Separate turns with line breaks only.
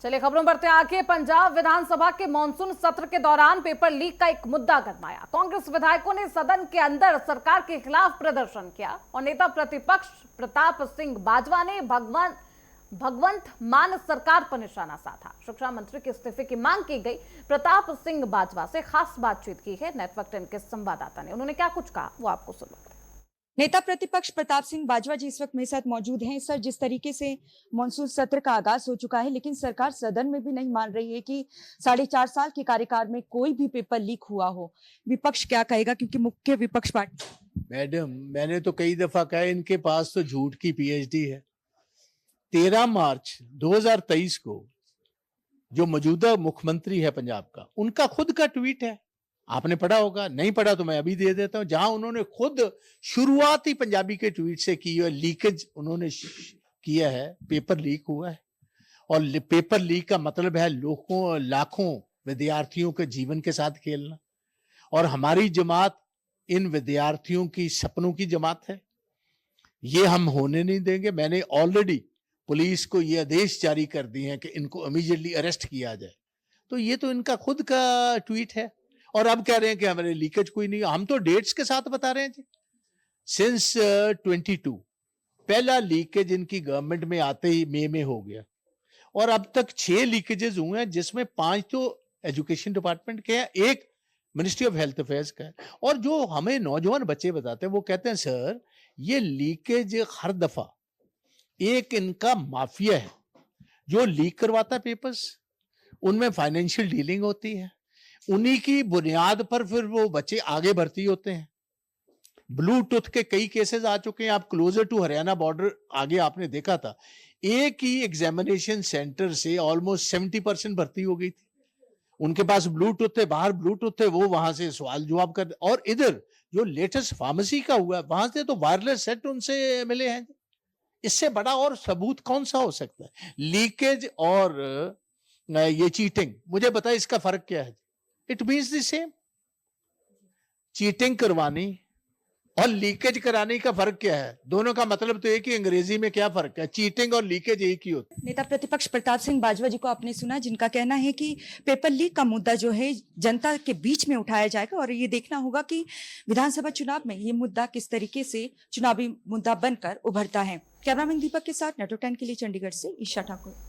चलिए खबरों बढ़ते हैं आगे। पंजाब विधानसभा के मॉनसून सत्र के दौरान पेपर लीक का एक मुद्दा गरमाया। कांग्रेस विधायकों ने सदन के अंदर सरकार के खिलाफ प्रदर्शन किया और नेता प्रतिपक्ष प्रताप सिंह बाजवा ने भगवंत मान सरकार पर निशाना साधा। शिक्षा मंत्री के इस्तीफे की मांग की गई। प्रताप सिंह बाजवा से खास बातचीत की है नेटवर्क 10 के संवाददाता ने। उन्होंने क्या कुछ कहा वो आपको सुनवाते हैं।
नेता प्रतिपक्ष प्रताप सिंह बाजवा जी इस वक्त मेरे साथ मौजूद हैं। सर, जिस तरीके से मॉनसून सत्र का आगाज हो चुका है, लेकिन सरकार सदन में भी नहीं मान रही है कि 4.5 साल के कार्यकाल में कोई भी पेपर लीक हुआ हो। विपक्ष क्या कहेगा, क्योंकि मुख्य विपक्ष पार्टी।
मैडम, मैंने तो कई दफा कहा इनके पास तो झूठ की पीएचडी है। 13 मार्च 2023 को जो मौजूदा मुख्यमंत्री है पंजाब का, उनका खुद का ट्वीट है। आपने पढ़ा होगा, नहीं पढ़ा तो मैं अभी दे देता हूं, जहां उन्होंने खुद शुरुआत ही पंजाबी के ट्वीट से की है। लीकेज उन्होंने किया है, पेपर लीक हुआ है। और पेपर लीक का मतलब है लाखों विद्यार्थियों के जीवन के साथ खेलना। और हमारी जमात इन विद्यार्थियों की सपनों की जमात है, ये हम होने नहीं देंगे। मैंने ऑलरेडी पुलिस को ये आदेश जारी कर दिए हैं कि इनको इमीडिएटली अरेस्ट किया जाए। तो ये तो इनका खुद का ट्वीट है और अब कह रहे हैं कि हमारे लीकेज कोई नहीं। हम तो डेट्स के साथ बता रहे हैं जी। सिंस 22 पहला लीकेज इनकी गवर्नमेंट में आते ही मई में हो गया और अब तक 6 लीकेजेस हुए हैं, जिसमें 5 तो एजुकेशन डिपार्टमेंट के हैं, एक मिनिस्ट्री ऑफ हेल्थ अफेयर्स का है। और जो हमें नौजवान बच्चे बताते हैं वो कहते हैं सर ये लीकेज हर दफा एक इनका माफिया है जो लीक करवाता है पेपर्स, उनमें फाइनेंशियल डीलिंग होती है, उन्हीं की बुनियाद पर फिर वो बच्चे आगे भर्ती होते हैं। ब्लूटूथ के कई केसेस आ चुके हैं। आप क्लोजर टू हरियाणा बॉर्डर आगे आपने देखा था, एक ही एग्जामिनेशन सेंटर से ऑलमोस्ट 70% भर्ती हो गई थी। उनके पास ब्लूटूथ थे, बाहर ब्लूटूथ थे, वो वहां से सवाल जवाब कर। और इधर जो लेटेस्ट फार्मेसी का हुआ वहां से तो वायरलेस सेट उनसे मिले हैं। इससे बड़ा और सबूत कौन सा हो सकता है? लीकेज और ये चीटिंग, मुझे बताए इसका फर्क क्या है? It means the same. Cheating करवानी और लीकेज कराने का फर्क क्या है? दोनों का मतलब तो एक ही, अंग्रेजी में क्या फर्क है? चीटिंग और लीकेज एक ही होता है।
नेता प्रतिपक्ष प्रताप सिंह बाजवा जी को आपने सुना, जिनका कहना है कि पेपर लीक का मुद्दा जो है जनता के बीच में उठाया जाएगा और ये देखना होगा कि विधानसभा चुनाव में ये मुद्दा किस तरीके से चुनावी मुद्दा बनकर उभरता है। कैमरामैन दीपक के साथ नेटवर्क 10 के लिए चंडीगढ़ से ईशा ठाकुर।